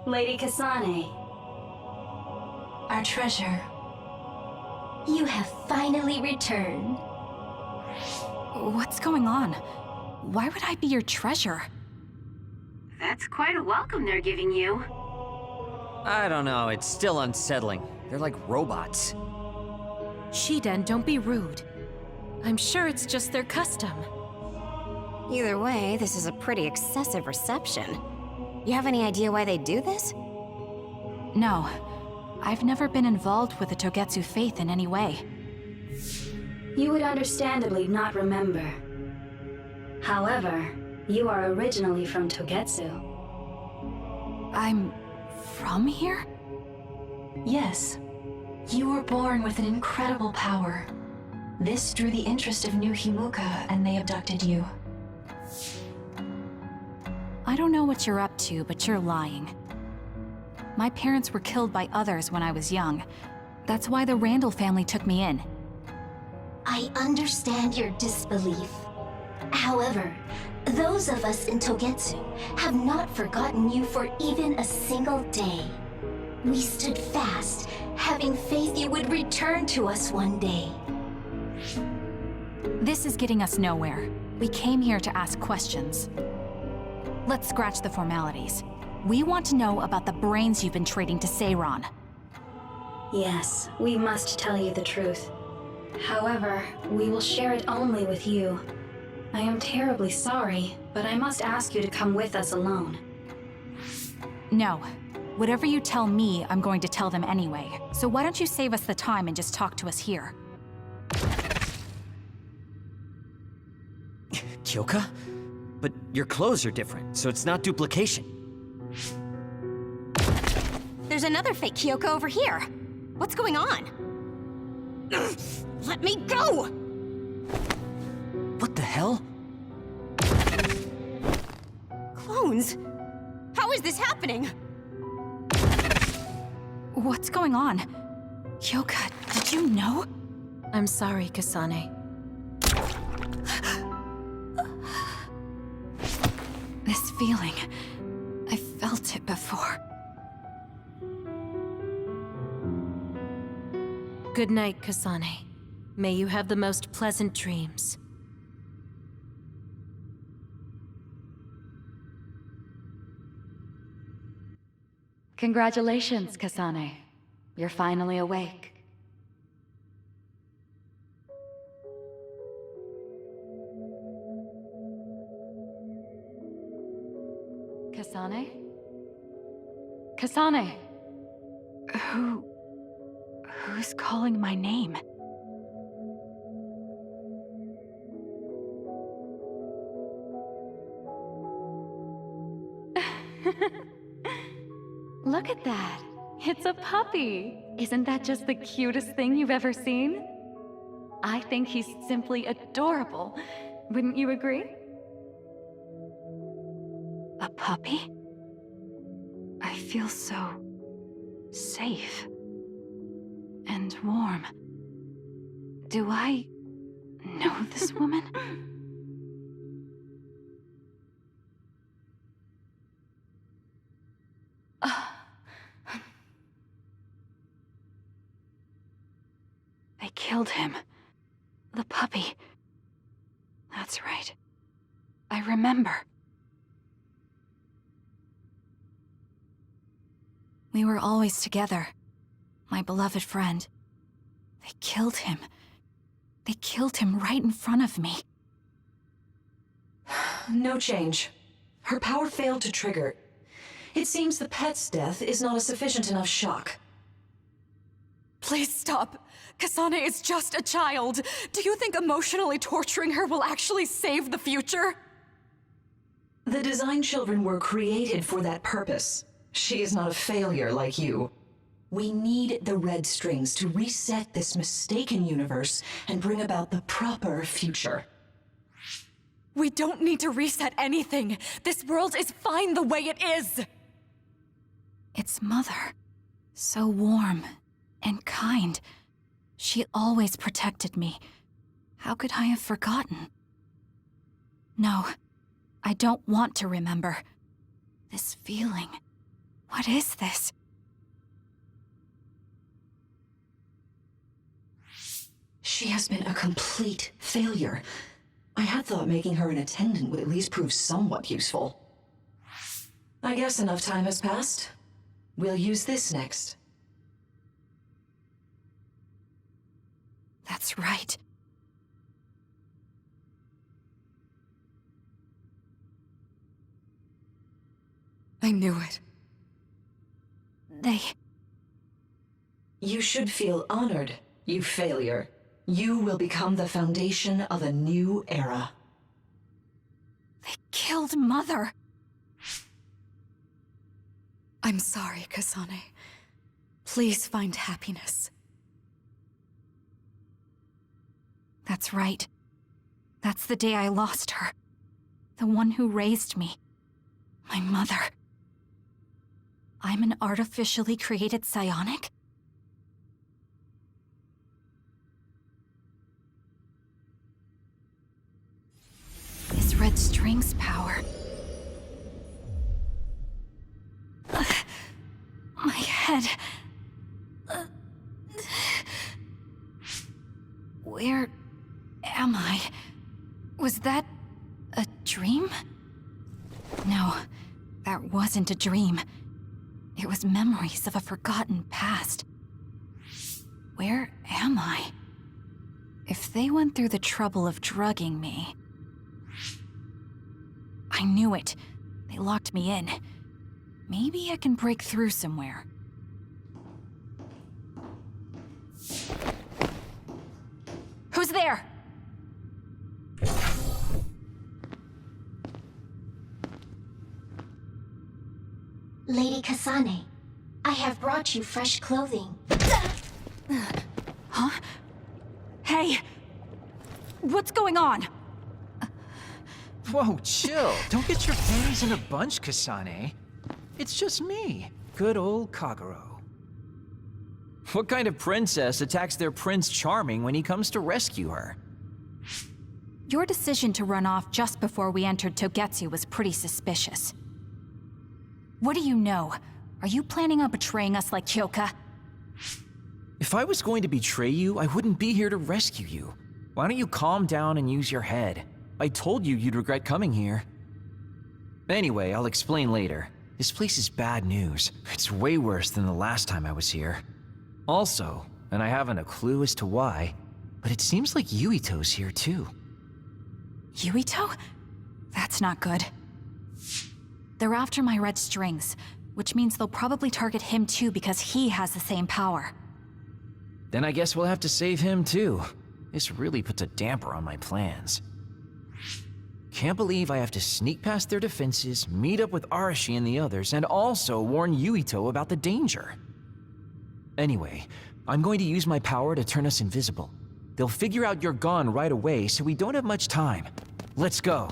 Lady Kasane. Our treasure. You have finally returned. What's going on? Why would I be your treasure? That's quite a welcome they're giving you. I don't know, it's still unsettling. They're like robots. Shiden, don't be rude. I'm sure it's just their custom. Either way, this is a pretty excessive reception. You have any idea why they do this? No. I've never been involved with the Togetsu faith in any way. You would understandably not remember. However, you are originally from Togetsu. I'm from here? Yes. You were born with an incredible power. This drew the interest of New Himuka, and they abducted you. I don't know what you're up to, but you're lying. My parents were killed by others when I was young. That's why the Randall family took me in. I understand your disbelief. However, those of us in Togetsu have not forgotten you for even a single day. We stood fast, having faith you would return to us one day. This is getting us nowhere. We came here to ask questions. Let's scratch the formalities. We want to know about the brains you've been trading to Seiron. Yes, we must tell you the truth. However, we will share it only with you. I am terribly sorry, but I must ask you to come with us alone. No. Whatever you tell me, I'm going to tell them anyway. So why don't you save us the time and just talk to us here? Kyoka? But your clothes are different, so it's not duplication. There's another fake Kyoko over here. What's going on? Let me go! What the hell? Clones? How is this happening? What's going on? Kyoka, did you know? I'm sorry, Kasane. This feeling, I felt it before. Good night, Kasane. May you have the most pleasant dreams. Congratulations, Kasane. You're finally awake. Kasane? Kasane! Who's calling my name? Look at that! It's a puppy! Isn't that just the cutest thing you've ever seen? I think he's simply adorable. Wouldn't you agree? A puppy? I feel so safe and warm. Do I know this woman? They killed him. The puppy. That's right. I remember. We were always together. My beloved friend. They killed him. They killed him right in front of me. No change. Her power failed to trigger. It seems the pet's death is not a sufficient enough shock. Please stop. Kasane is just a child. Do you think emotionally torturing her will actually save the future? The design children were created for that purpose. She is not a failure like you. We need the red strings to reset this mistaken universe and bring about the proper future. We don't need to reset anything. This world is fine the way it is. It's Mother. So warm and kind. She always protected me. How could I have forgotten? No, I don't want to remember. This feeling, What is this? She has been a complete failure. I had thought making her an attendant would at least prove somewhat useful. I guess enough time has passed. We'll use this next. That's right. I knew it. You should feel honored, you failure. You will become the foundation of a new era. They killed Mother. I'm sorry, Kasane. Please find happiness. That's right. That's the day I lost her. The one who raised me. My mother. I'm an artificially created psionic? This red string's power. My head. Where am I? Was that a dream? No, that wasn't a dream. It was memories of a forgotten past. Where am I? If they went through the trouble of drugging me... I knew it. They locked me in. Maybe I can break through somewhere. Who's there? Lady Kasane, I have brought you fresh clothing. Huh? Hey! What's going on? Whoa, chill. Don't get your panties in a bunch, Kasane. It's just me, good old Kagero. What kind of princess attacks their Prince Charming when he comes to rescue her? Your decision to run off just before we entered Togetsu was pretty suspicious. What do you know? Are you planning on betraying us like Kyoka? If I was going to betray you, I wouldn't be here to rescue you. Why don't you calm down and use your head? I told you you'd regret coming here. Anyway, I'll explain later. This place is bad news. It's way worse than the last time I was here. Also, and I haven't a clue as to why, but it seems like Yuito's here too. Yuito? That's not good. They're after my red strings, which means they'll probably target him too because he has the same power. Then I guess we'll have to save him too. This really puts a damper on my plans. Can't believe I have to sneak past their defenses, meet up with Arashi and the others, and also warn Yuito about the danger. Anyway, I'm going to use my power to turn us invisible. They'll figure out you're gone right away, so we don't have much time. Let's go.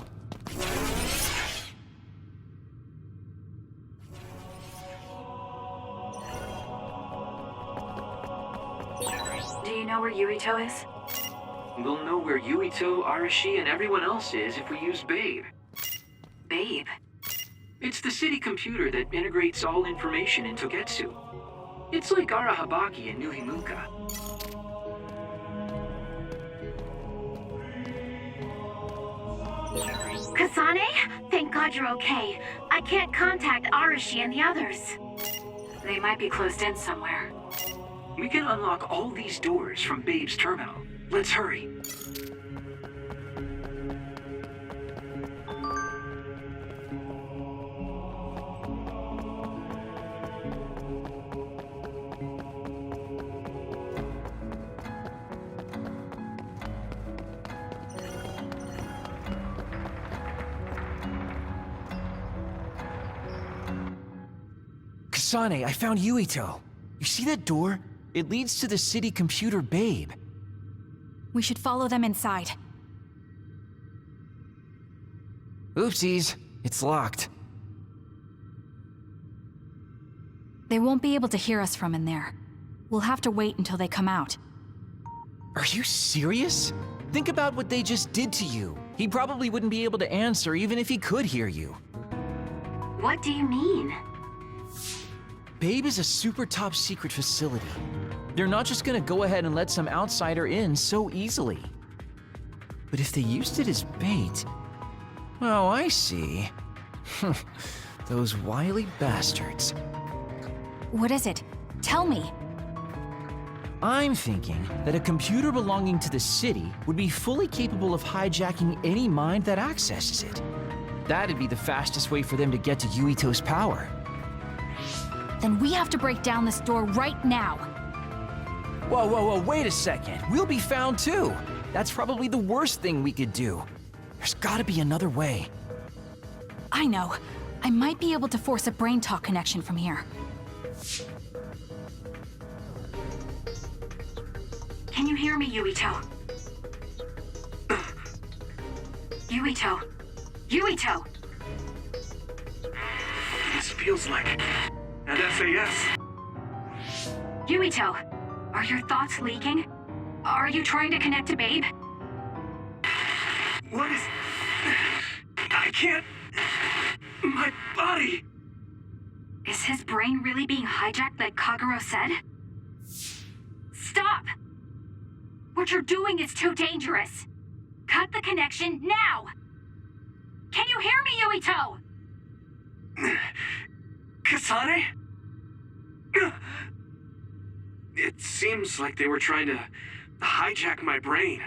Do you know where Yuito is? We'll know where Yuito, Arashi, and everyone else is if we use Babe. Babe? It's the city computer that integrates all information in Togetsu. It's like Arahabaki in New Himuka. Kasane? Thank God you're okay. I can't contact Arashi and the others. They might be closed in somewhere. We can unlock all these doors from Babe's terminal. Let's hurry. Kasane, I found Yuito. You see that door? It leads to the city computer Babe. We should follow them inside. Oopsies, it's locked. They won't be able to hear us from in there. We'll have to wait until they come out. Are you serious? Think about what they just did to you. He probably wouldn't be able to answer even if he could hear you. What do you mean? Babe is a super top secret facility. They're not just gonna go ahead and let some outsider in so easily. But if they used it as bait... Oh, I see. Those wily bastards. What is it? Tell me. I'm thinking that a computer belonging to the city would be fully capable of hijacking any mind that accesses it. That'd be the fastest way for them to get to Yuito's power. Then we have to break down this door right now. Whoa, wait a second. We'll be found too. That's probably the worst thing we could do. There's gotta be another way. I know. I might be able to force a brain talk connection from here. Can you hear me, Yuito? Yuito! Yuito! This feels like an SAS. Yuito! Are your thoughts leaking? Are you trying to connect to Babe? What is... I can't... My body... Is his brain really being hijacked like Kagero said? Stop! What you're doing is too dangerous. Cut the connection now! Can you hear me, Yuito? Kasane? It seems like they were trying to hijack my brain.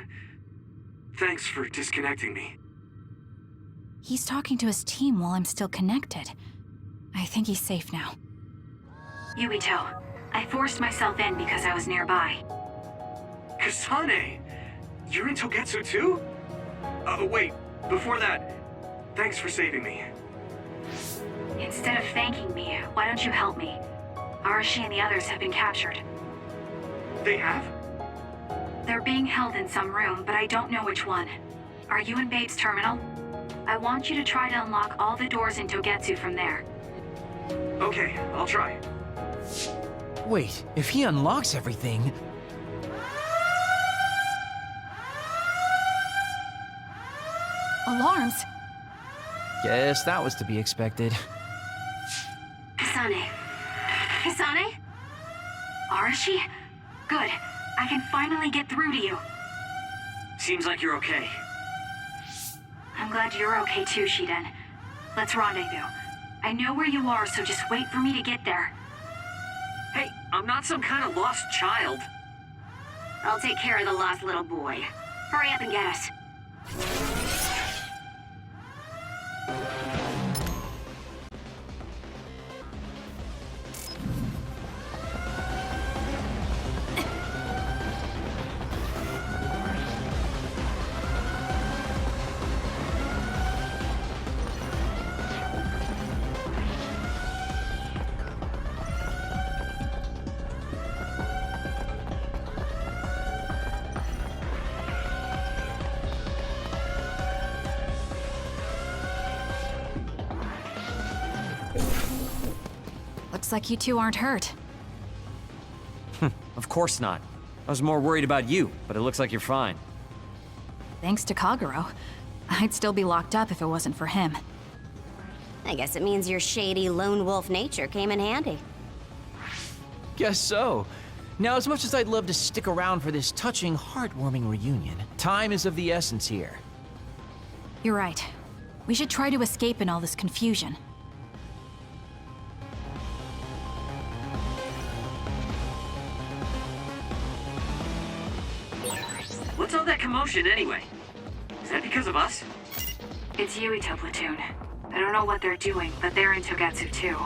Thanks for disconnecting me. He's talking to his team while I'm still connected. I think he's safe now. Yuito, I forced myself in because I was nearby. Kasane! You're in Togetsu too? Wait, before that, thanks for saving me. Instead of thanking me, why don't you help me? Arashi and the others have been captured. They have? They're being held in some room, but I don't know which one. Are you in Babe's terminal? I want you to try to unlock all the doors in Togetsu from there. Okay, I'll try. Wait, if he unlocks everything... Alarms? Guess that was to be expected. Kasane. Kasane? Arashi? Good. I can finally get through to you. Seems like you're okay. I'm glad you're okay too, Shiden. Let's rendezvous. I know where you are, so just wait for me to get there. Hey, I'm not some kind of lost child. I'll take care of the lost little boy. Hurry up and get us. Looks like you two aren't hurt. Of course not. I was more worried about you, but it looks like you're fine. Thanks to Kagero. I'd still be locked up if it wasn't for him. I guess it means your shady lone wolf nature came in handy. Guess so. Now, as much as I'd love to stick around for this touching, heartwarming reunion, time is of the essence here. You're right. We should try to escape in all this confusion. What's all that commotion anyway? Is that because of us? It's Yuito Platoon. I don't know what they're doing, but they're in Togetsu too.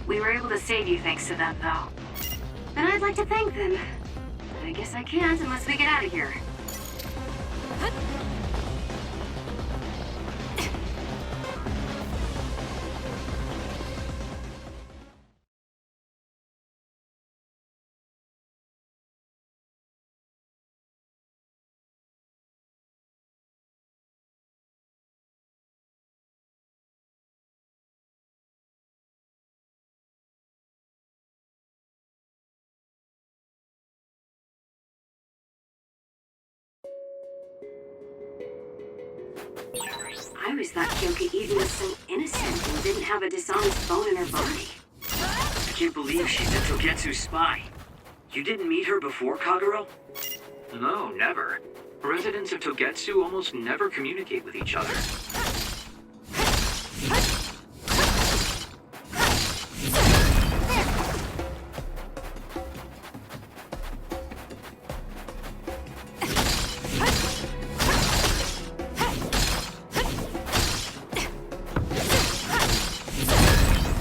We were able to save you thanks to them, though. And I'd like to thank them. But I guess I can't unless we get out of here. I always thought Kyoka Eden was so innocent and didn't have a dishonest bone in her body. can't believe she's a Togetsu spy. You didn't meet her before, Kagero? No, never. Residents of Togetsu almost never communicate with each other.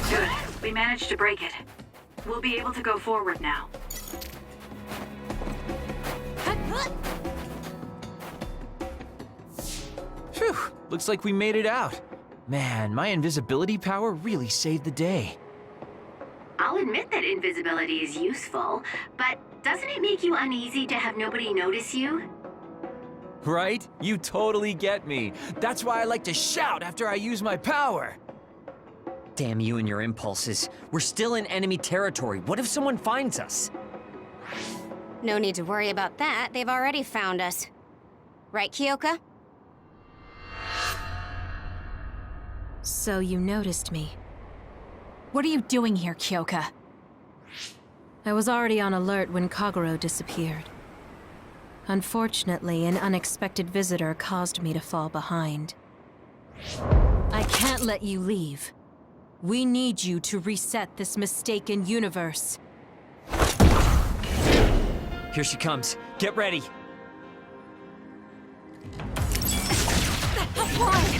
Good. We managed to break it. We'll be able to go forward now. Phew, looks like we made it out. Man, my invisibility power really saved the day. I'll admit that invisibility is useful, but doesn't it make you uneasy to have nobody notice you? Right? You totally get me. That's why I like to shout after I use my power. Damn you and your impulses. We're still in enemy territory. What if someone finds us? No need to worry about that. They've already found us. Right, Kyoka? So you noticed me. What are you doing here, Kyoka? I was already on alert when Kagero disappeared. Unfortunately, an unexpected visitor caused me to fall behind. I can't let you leave. We need you to reset this mistaken universe. Here she comes. Get ready.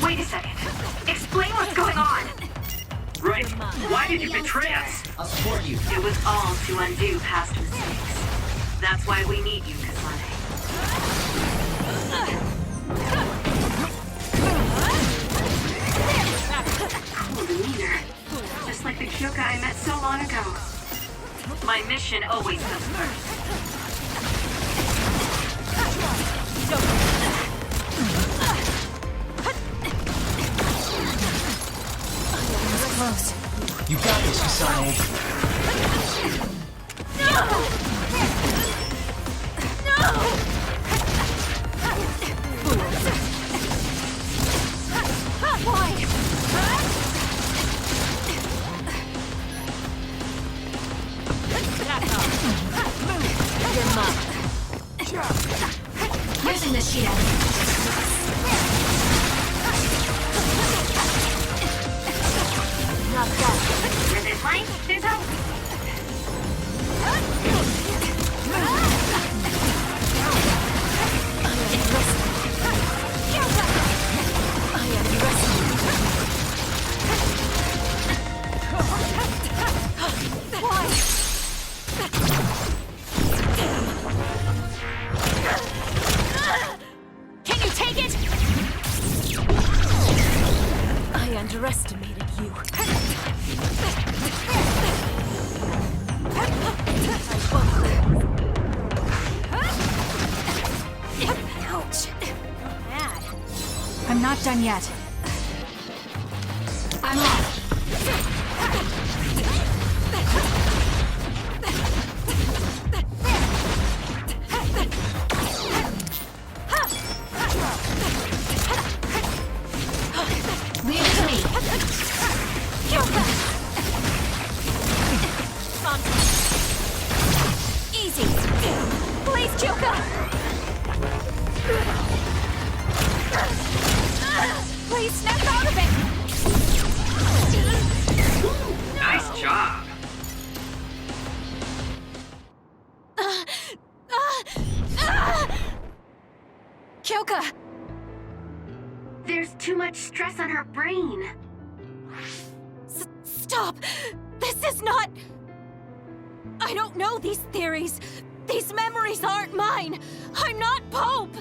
Wait a second. Explain what's going on. Right. Why did you betray us? I'll support you. It was all to undo past mistakes. That's why we need you, Kasane. Cool demeanor. Just like the Kyoka I met so long ago. My mission always comes first. Close. You got this, Kasane. Using the shield. Where there's light, there's hope. Can you take it? I underestimated you. Ouch. Bad. I'm not done yet. I'm off. Leave it to me. Easy. Please, Kyoka. Please snap out of it. Nice job. Kyoka. There's too much stress on her brain. Stop. This is not... I don't know these theories. These memories aren't mine. I'm not Pope.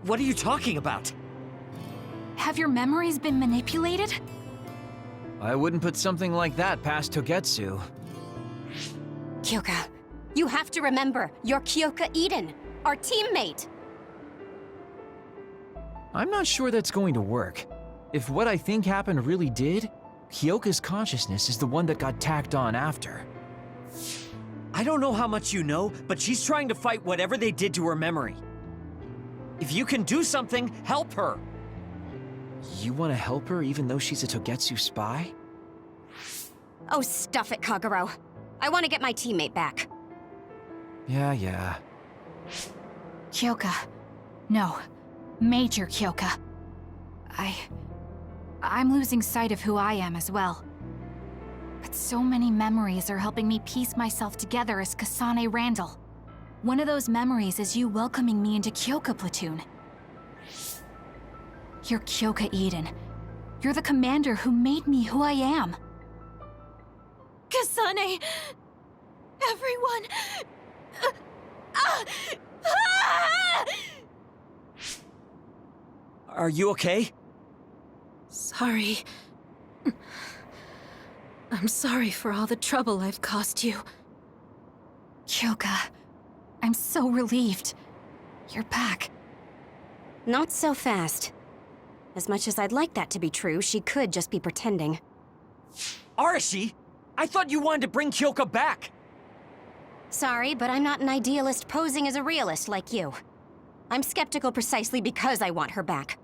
What are you talking about? Have your memories been manipulated? I wouldn't put something like that past Togetsu. Kyoka, you have to remember, you're Kyoka Eden, our teammate. I'm not sure that's going to work. If what I think happened really did, Kyoka's consciousness is the one that got tacked on after. I don't know how much you know, but she's trying to fight whatever they did to her memory. If you can do something, help her. You want to help her even though she's a Togetsu spy? Oh, stuff it, Kagero. I want to get my teammate back. Yeah. Kyoka. No. Major Kyoka. I'm losing sight of who I am as well. But so many memories are helping me piece myself together as Kasane Randall. One of those memories is you welcoming me into Kyoka Platoon. You're Kyoka Eden. You're the commander who made me who I am. Kasane! Everyone! Are you okay? Sorry. I'm sorry for all the trouble I've caused you. Kyoka, I'm so relieved. You're back. Not so fast. As much as I'd like that to be true, she could just be pretending. Arashi! I thought you wanted to bring Kyoka back! Sorry, but I'm not an idealist posing as a realist like you. I'm skeptical precisely because I want her back.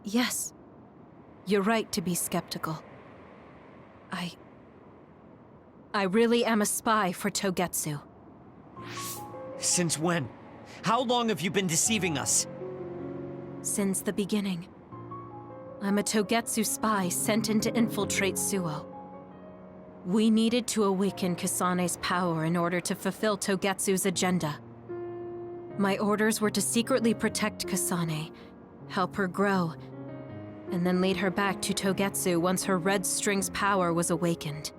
Yes. You're right to be skeptical. I really am a spy for Togetsu. Since when? How long have you been deceiving us? Since the beginning. I'm a Togetsu spy sent in to infiltrate Suo. We needed to awaken Kasane's power in order to fulfill Togetsu's agenda. My orders were to secretly protect Kasane, help her grow, and then lead her back to Togetsu once her red string's power was awakened.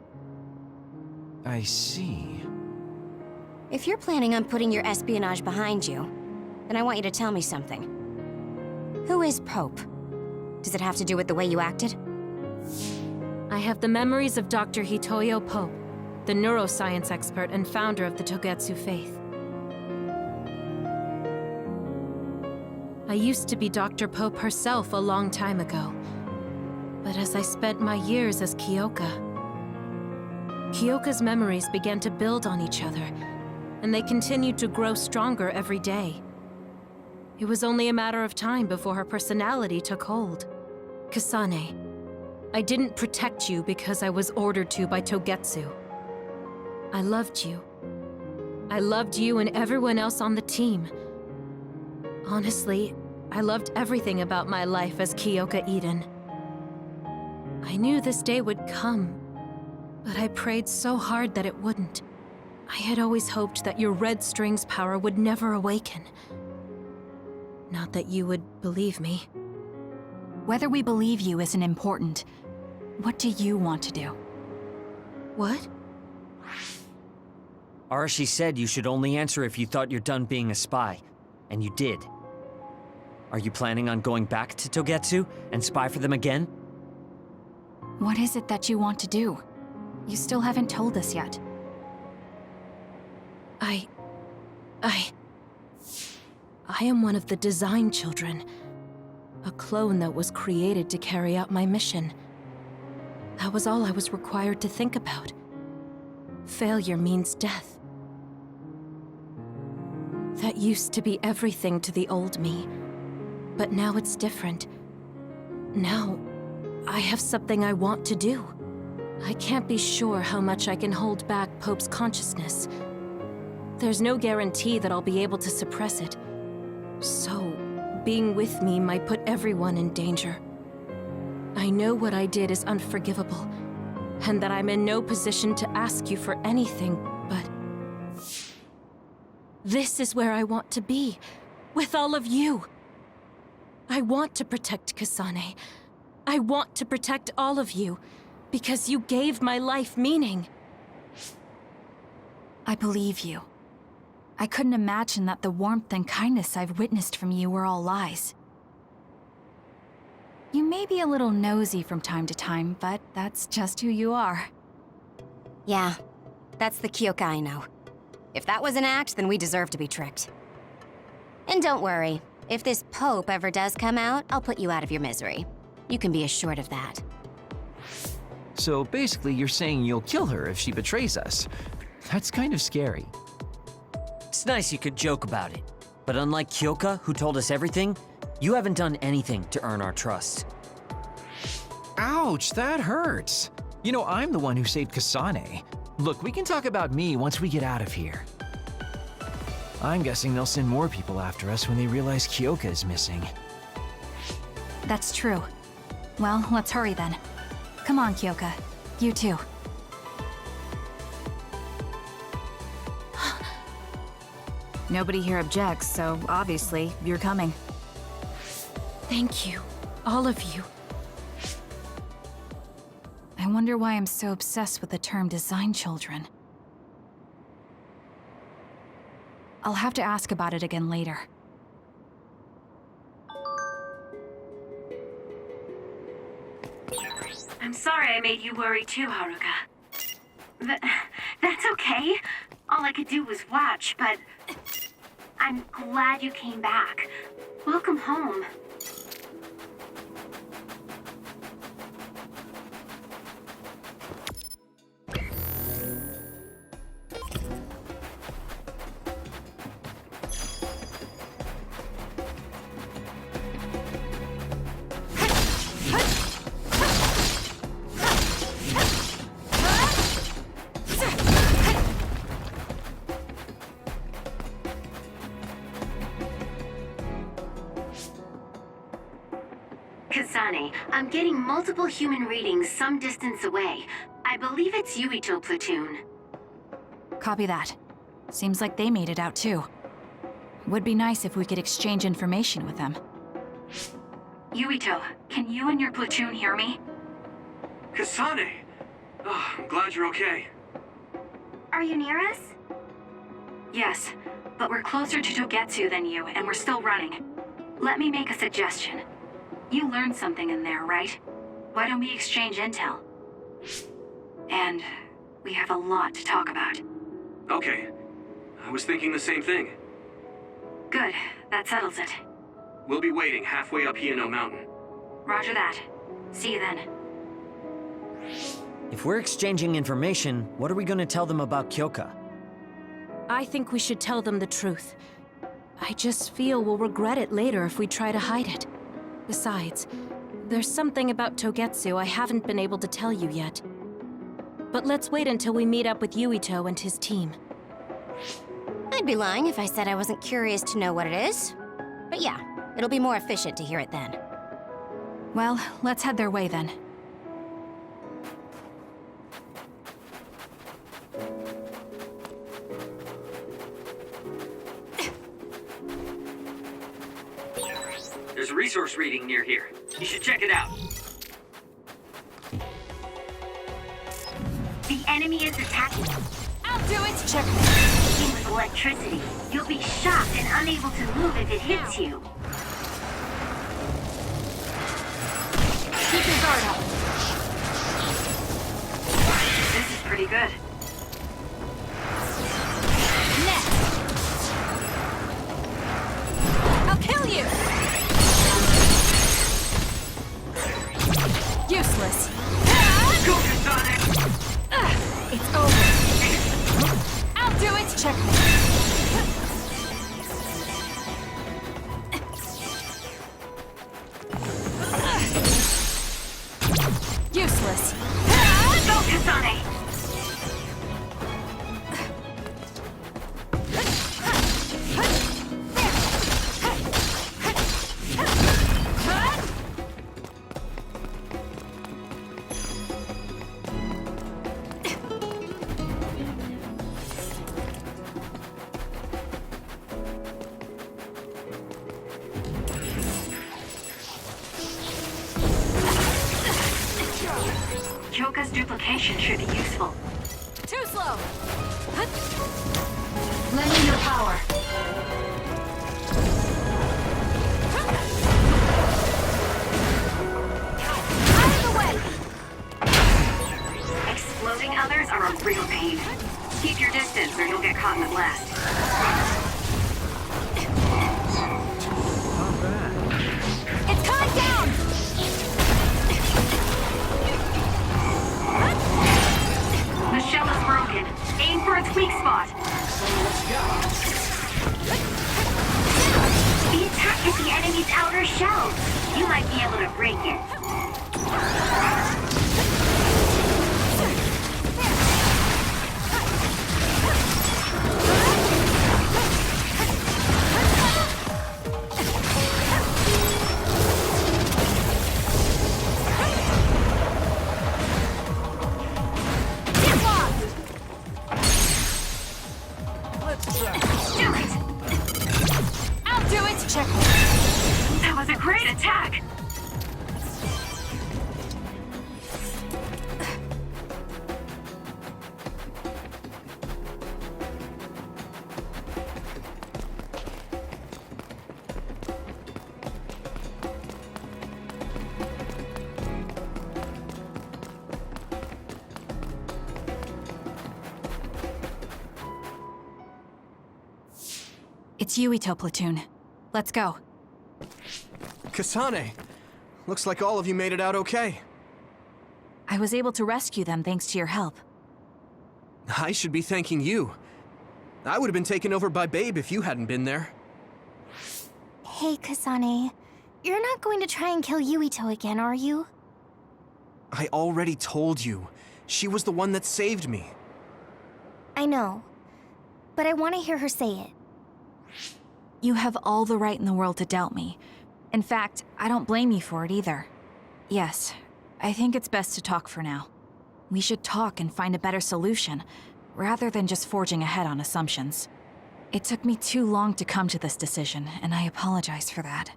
I see. If you're planning on putting your espionage behind you, then I want you to tell me something. Who is Pope? Does it have to do with the way you acted? I have the memories of Dr. Hitoyo Pope, the neuroscience expert and founder of the Togetsu faith. I used to be Dr. Pope herself a long time ago. But as I spent my years as Kyoka, Kyoka's memories began to build on each other, and they continued to grow stronger every day. It was only a matter of time before her personality took hold. Kasane, I didn't protect you because I was ordered to by Togetsu. I loved you. I loved you and everyone else on the team. Honestly, I loved everything about my life as Kyoka Eden. I knew this day would come, but I prayed so hard that it wouldn't. I had always hoped that your red string's power would never awaken. Not that you would believe me. Whether we believe you isn't important. What do you want to do? What? Arashi said you should only answer if you thought you're done being a spy. And you did. Are you planning on going back to Togetsu and spy for them again? What is it that you want to do? You still haven't told us yet. I am one of the design children. A clone that was created to carry out my mission. That was all I was required to think about. Failure means death. That used to be everything to the old me. But now it's different. Now, I have something I want to do. I can't be sure how much I can hold back Pope's consciousness. There's no guarantee that I'll be able to suppress it. So, being with me might put everyone in danger. I know what I did is unforgivable, and that I'm in no position to ask you for anything, but... this is where I want to be, with all of you. I want to protect Kasane. I want to protect all of you, because you gave my life meaning. I believe you. I couldn't imagine that the warmth and kindness I've witnessed from you were all lies. You may be a little nosy from time to time, but that's just who you are. Yeah, that's the Kyoka I know. If that was an act, then we deserve to be tricked. And don't worry, if this Pope ever does come out, I'll put you out of your misery. You can be assured of that. So basically, you're saying you'll kill her if she betrays us. That's kind of scary. It's nice you could joke about it. But unlike Kyoka, who told us everything, you haven't done anything to earn our trust. Ouch, that hurts. You know, I'm the one who saved Kasane. Look, we can talk about me once we get out of here. I'm guessing they'll send more people after us when they realize Kyoka is missing. That's true. Well, let's hurry then. Come on, Kyoka. You too. Nobody here objects, so obviously, you're coming. Thank you, all of you. I wonder why I'm so obsessed with the term design children. I'll have to ask about it again later. I'm sorry I made you worry too, Haruka. That's okay. All I could do was watch, but I'm glad you came back. Welcome home. Kasane, I'm getting multiple human readings some distance away. I believe it's Yuito platoon. Copy that. Seems like they made it out too. Would be nice if we could exchange information with them. Yuito, can you and your platoon hear me? Kasane! Oh, I'm glad you're okay. Are you near us? Yes, but we're closer to Togetsu than you, and we're still running. Let me make a suggestion. You learned something in there, right? Why don't we exchange intel? And we have a lot to talk about. Okay. I was thinking the same thing. Good, that settles it. We'll be waiting halfway up Hino Mountain. Roger that. See you then. If we're exchanging information, what are we gonna tell them about Kyoka? I think we should tell them the truth. I just feel we'll regret it later if we try to hide it. Besides, there's something about Togetsu I haven't been able to tell you yet. But let's wait until we meet up with Yuito and his team. I'd be lying if I said I wasn't curious to know what it is. But yeah, it'll be more efficient to hear it then. Well, let's head their way then. There's a resource reading near here. You should check it out. The enemy is attacking. I'll do it! Check. With electricity, you'll be shocked and unable to move if it hits you. Keep your guard up. This is pretty good. Next! I'll kill you! Useless. Go, Kasane! It's over. I'll do it! Check. Useless. Go, Kasane! Kyoka's duplication should be useful. Too slow. Lend me your power. Out of the way! Exploding others are a real pain. Keep your distance or you'll get caught in the blast. Not bad. It's coming down! The shell is broken. Aim for its weak spot. The attack hit the enemy's outer shell. You might be able to break it. It's Yuito platoon. Let's go. Kasane! Looks like all of you made it out okay. I was able to rescue them thanks to your help. I should be thanking you. I would have been taken over by Babe if you hadn't been there. Hey, Kasane. You're not going to try and kill Yuito again, are you? I already told you. She was the one that saved me. I know. But I want to hear her say it. You have all the right in the world to doubt me. In fact, I don't blame you for it either. Yes, I think it's best to talk for now. We should talk and find a better solution, rather than just forging ahead on assumptions. It took me too long to come to this decision, and I apologize for that.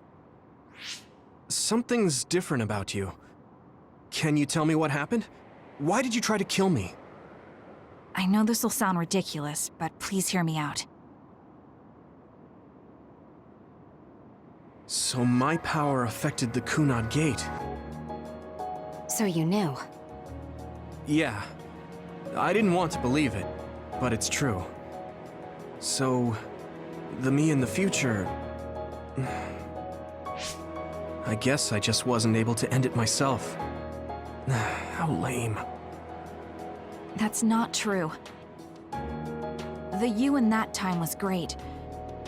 Something's different about you. Can you tell me what happened? Why did you try to kill me? I know this will sound ridiculous, but please hear me out. So my power affected the Kunad Gate. So you knew. Yeah. I didn't want to believe it, but it's true. So, the me in the future... I guess I just wasn't able to end it myself. How lame. That's not true. The you in that time was great.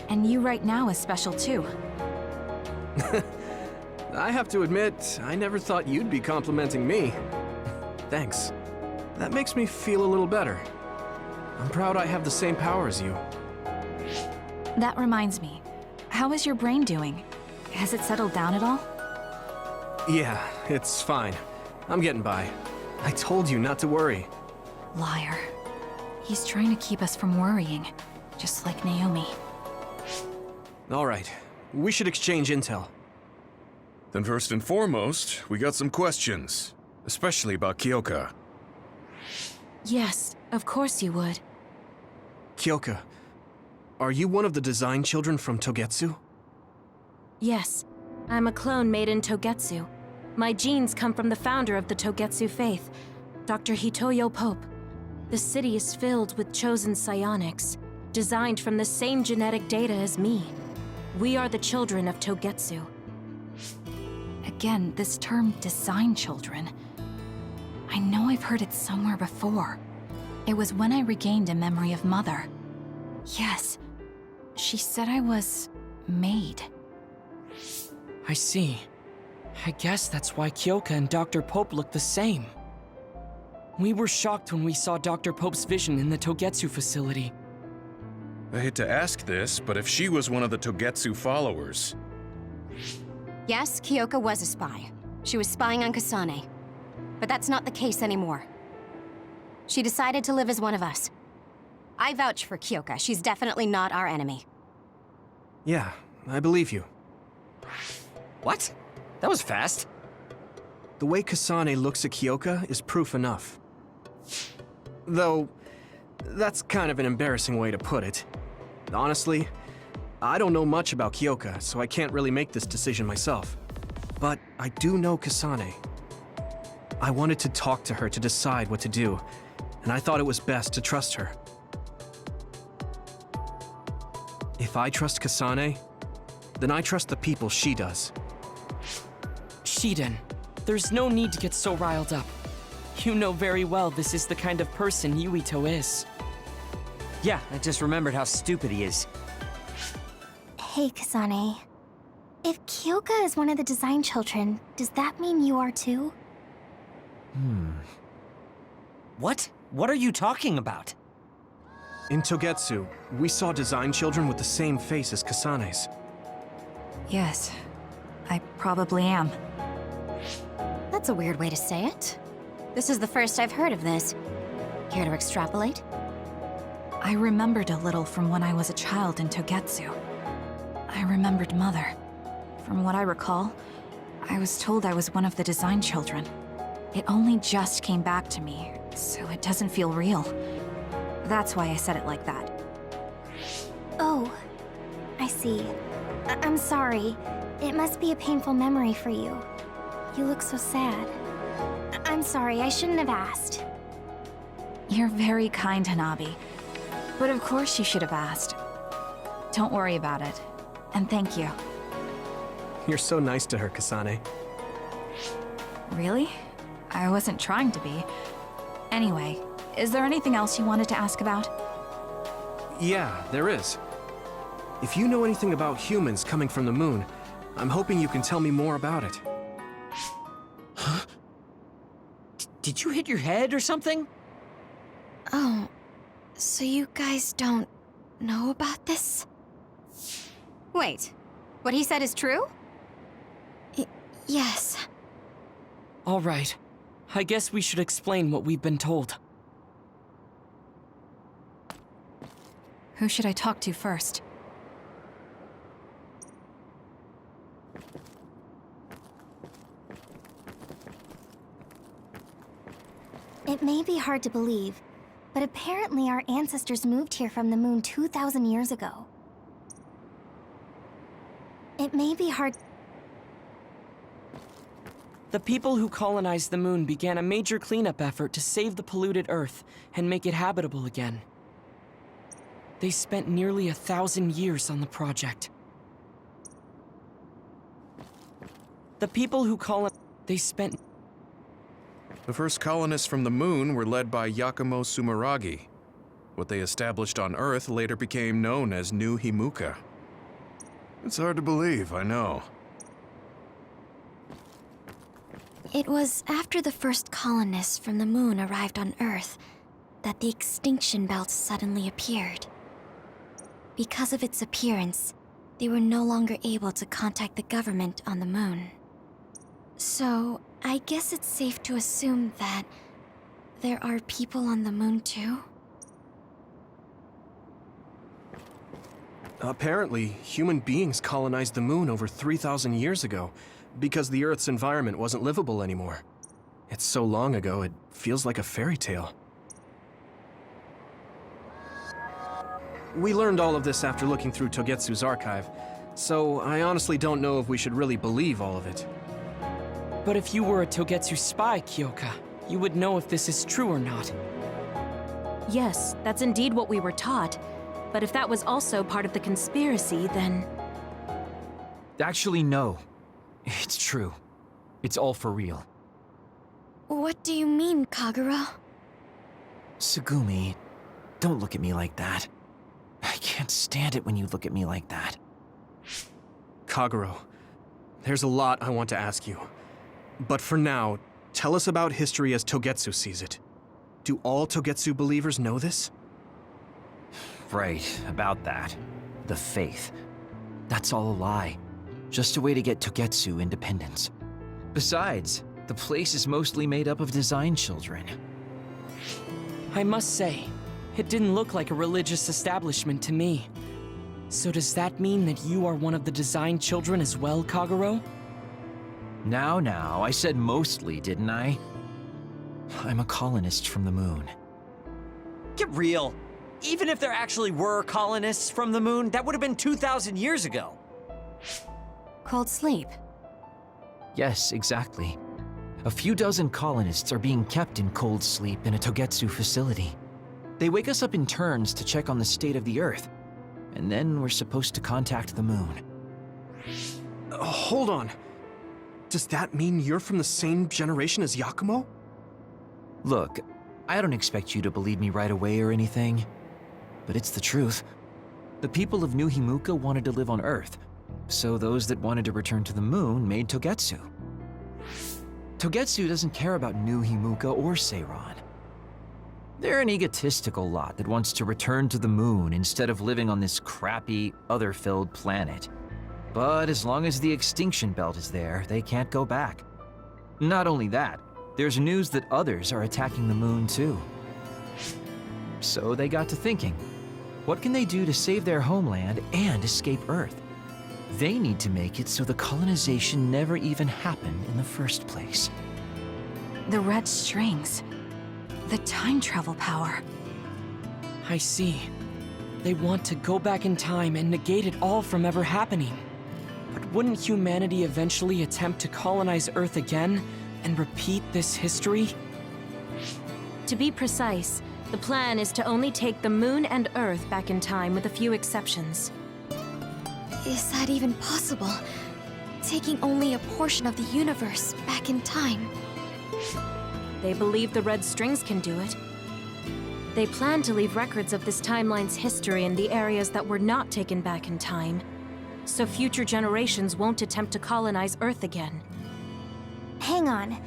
And you right now is special too. I have to admit, I never thought you'd be complimenting me. Thanks. That makes me feel a little better. I'm proud I have the same power as you. That reminds me. How is your brain doing? Has it settled down at all? Yeah, it's fine. I'm getting by. I told you not to worry. Liar. He's trying to keep us from worrying, just like Naomi. All right, we should exchange intel. Then first and foremost, we got some questions, especially about Kyoka. Yes, of course you would. Kyoka, are you one of the design children from Togetsu? Yes, I'm a clone made in Togetsu. My genes come from the founder of the Togetsu faith, Dr. Hitoyo Pope. The city is filled with chosen psionics, designed from the same genetic data as me. We are the children of Togetsu. Again, this term design children. I know I've heard it somewhere before. It was when I regained a memory of Mother. Yes, she said I was made. I see. I guess that's why Kyoka and Dr. Pope look the same. We were shocked when we saw Dr. Pope's vision in the Togetsu facility. I hate to ask this, but if she was one of the Togetsu followers... Yes, Kyoka was a spy. She was spying on Kasane. But that's not the case anymore. She decided to live as one of us. I vouch for Kyoka. She's definitely not our enemy. Yeah, I believe you. What? That was fast. The way Kasane looks at Kyoka is proof enough. Though, that's kind of an embarrassing way to put it. Honestly, I don't know much about Kyoka, so I can't really make this decision myself. But I do know Kasane. I wanted to talk to her to decide what to do, and I thought it was best to trust her. If I trust Kasane, then I trust the people she does. Shiden, there's no need to get so riled up. You know very well this is the kind of person Yuito is. Yeah, I just remembered how stupid he is. Hey, Kasane. If Kyoka is one of the design children, does that mean you are too? What? What are you talking about? In Togetsu, we saw design children with the same face as Kasane's. Yes, I probably am. That's a weird way to say it. This is the first I've heard of this. Care to extrapolate? I remembered a little from when I was a child in Togetsu. I remembered Mother. From what I recall, I was told I was one of the design children. It only just came back to me, so it doesn't feel real. That's why I said it like that. Oh, I see. I'm sorry. It must be a painful memory for you. You look so sad. I'm sorry, I shouldn't have asked. You're very kind, Hanabi. But of course you should have asked. Don't worry about it. And thank you. You're so nice to her, Kasane. Really? I wasn't trying to be. Anyway, is there anything else you wanted to ask about? Yeah, there is. If you know anything about humans coming from the moon, I'm hoping you can tell me more about it. Huh? Did you hit your head or something? Oh, so you guys don't know about this? Wait, what he said is true? Yes. All right. I guess we should explain what we've been told. Who should I talk to first? It may be hard to believe, but apparently our ancestors moved here from the moon 2,000 years ago. It may be hard... The people who colonized the moon began a major cleanup effort to save the polluted Earth and make it habitable again. They spent nearly 1,000 years on the project. The people who they spent... The first colonists from the moon were led by Yakumo Sumeragi. What they established on Earth later became known as New Himuka. It's hard to believe, I know. It was after the first colonists from the moon arrived on Earth that the extinction belt suddenly appeared. Because of its appearance, they were no longer able to contact the government on the moon. So, I guess it's safe to assume that there are people on the moon too? Apparently, human beings colonized the moon over 3,000 years ago, because the Earth's environment wasn't livable anymore. It's so long ago, it feels like a fairy tale. We learned all of this after looking through Togetsu's archive, so I honestly don't know if we should really believe all of it. But if you were a Togetsu spy, Kyoka, you would know if this is true or not. Yes, that's indeed what we were taught. But if that was also part of the conspiracy, then... Actually, no. It's true. It's all for real. What do you mean, Kagura? Tsugumi, don't look at me like that. I can't stand it when you look at me like that. Kaguro, there's a lot I want to ask you. But for now, tell us about history as Togetsu sees it. Do all Togetsu believers know this? Right, about that. The faith. That's all a lie. Just a way to get Togetsu independence. Besides, the place is mostly made up of design children. I must say, it didn't look like a religious establishment to me. So does that mean that you are one of the design children as well, Kaguro? Now, I said mostly, didn't I? I'm a colonist from the moon. Get real. Even if there actually were colonists from the moon, that would have been 2,000 years ago. Cold sleep. Yes, exactly. A few dozen colonists are being kept in cold sleep in a Togetsu facility. They wake us up in turns to check on the state of the Earth, and then we're supposed to contact the moon. Hold on. Does that mean you're from the same generation as Yakumo? Look, I don't expect you to believe me right away or anything, but it's the truth. The people of New Himuka wanted to live on Earth, so those that wanted to return to the moon made Togetsu. Togetsu doesn't care about New Himuka or Seiran. They're an egotistical lot that wants to return to the moon instead of living on this crappy, other-filled planet. But as long as the extinction belt is there, they can't go back. Not only that, there's news that others are attacking the moon too. So they got to thinking, what can they do to save their homeland and escape Earth? They need to make it so the colonization never even happened in the first place. The red strings. The time travel power. I see. They want to go back in time and negate it all from ever happening. But wouldn't humanity eventually attempt to colonize Earth again and repeat this history? To be precise, the plan is to only take the moon and Earth back in time with a few exceptions. Is that even possible? Taking only a portion of the universe back in time. They believe the red strings can do it. They plan to leave records of this timeline's history in the areas that were not taken back in time, so future generations won't attempt to colonize Earth again. Hang on.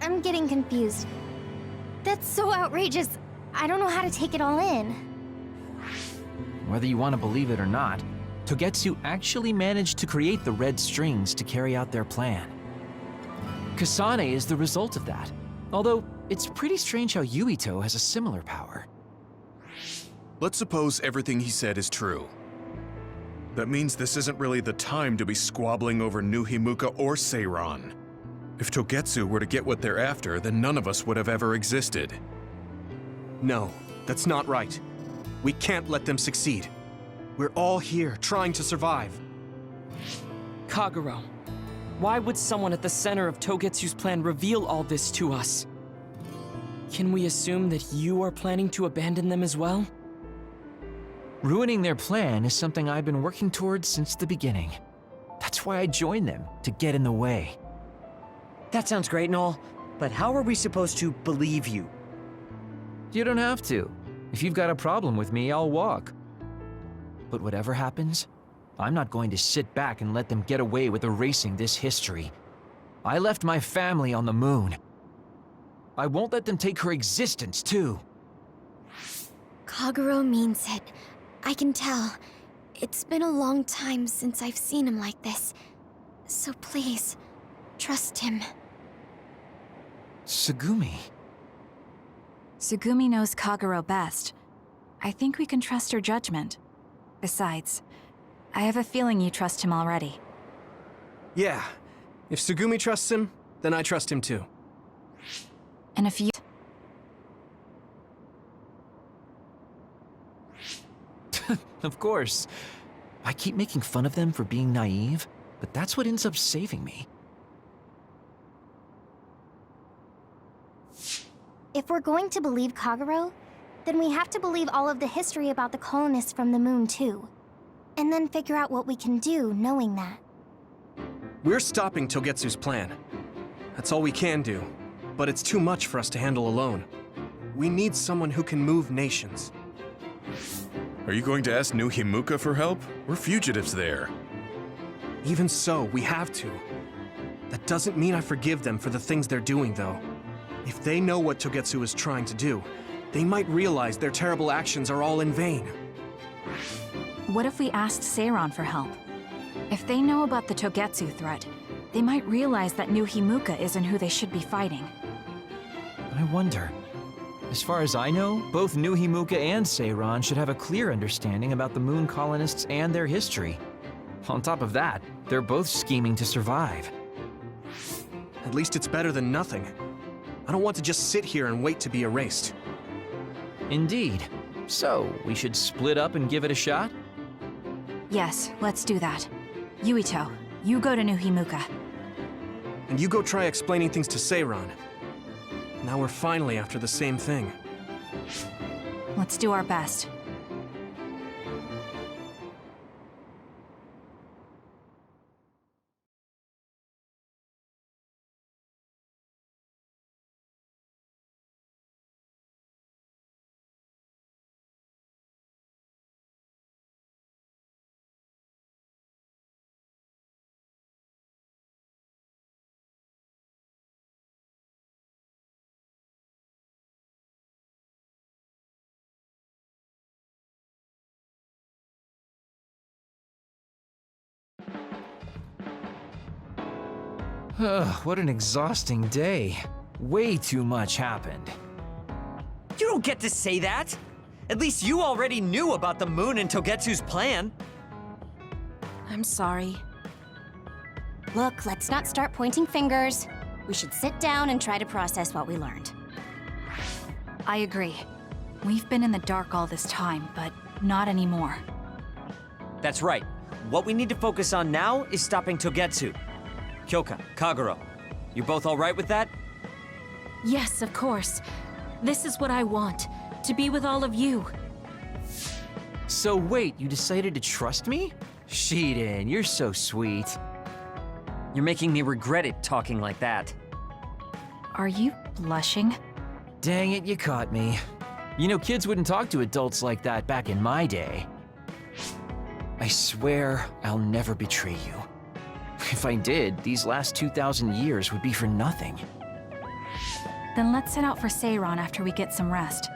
I'm getting confused. That's so outrageous. I don't know how to take it all in. Whether you want to believe it or not, Togetsu actually managed to create the red strings to carry out their plan. Kasane is the result of that, although it's pretty strange how Yuito has a similar power. Let's suppose everything he said is true. That means this isn't really the time to be squabbling over New Himuka or Seiran. If Togetsu were to get what they're after, then none of us would have ever existed. No, that's not right. We can't let them succeed. We're all here, trying to survive. Kagero, why would someone at the center of Togetsu's plan reveal all this to us? Can we assume that you are planning to abandon them as well? Ruining their plan is something I've been working towards since the beginning. That's why I joined them, to get in the way. That sounds great and all, but how are we supposed to believe you? You don't have to. If you've got a problem with me, I'll walk. But whatever happens, I'm not going to sit back and let them get away with erasing this history. I left my family on the moon. I won't let them take her existence, too. Kagero means it. I can tell. It's been a long time since I've seen him like this. So please, trust him. Tsugumi. Tsugumi knows Kagero best. I think we can trust her judgment. Besides, I have a feeling you trust him already. Yeah. If Tsugumi trusts him, then I trust him too. And if you... Of course. I keep making fun of them for being naive, but that's what ends up saving me. If we're going to believe Kagero, then we have to believe all of the history about the colonists from the moon too. And then figure out what we can do knowing that. We're stopping Togetsu's plan. That's all we can do. But it's too much for us to handle alone. We need someone who can move nations. Are you going to ask New Himuka for help? We're fugitives there. Even so, we have to. That doesn't mean I forgive them for the things they're doing, though. If they know what Togetsu is trying to do, they might realize their terrible actions are all in vain. What if we asked Seiran for help? If they know about the Togetsu threat, they might realize that New Himuka isn't who they should be fighting. But I wonder... As far as I know, both New Himuka and Seiran should have a clear understanding about the moon colonists and their history. On top of that, they're both scheming to survive. At least it's better than nothing. I don't want to just sit here and wait to be erased. Indeed. So, we should split up and give it a shot? Yes, let's do that. Yuito, you go to New Himuka. And you go try explaining things to Seiran. Now we're finally after the same thing. Let's do our best. What an exhausting day. Way too much happened. You don't get to say that! At least you already knew about the moon and Togetsu's plan. I'm sorry. Look, let's not start pointing fingers. We should sit down and try to process what we learned. I agree. We've been in the dark all this time, but not anymore. That's right. What we need to focus on now is stopping Togetsu. Kyoka, Kagero, you both all right with that? Yes, of course. This is what I want, to be with all of you. So wait, you decided to trust me? Shiden, you're so sweet. You're making me regret it talking like that. Are you blushing? Dang it, you caught me. You know, kids wouldn't talk to adults like that back in my day. I swear I'll never betray you. If I did, these last 2,000 years would be for nothing. Then let's set out for Seiron after we get some rest.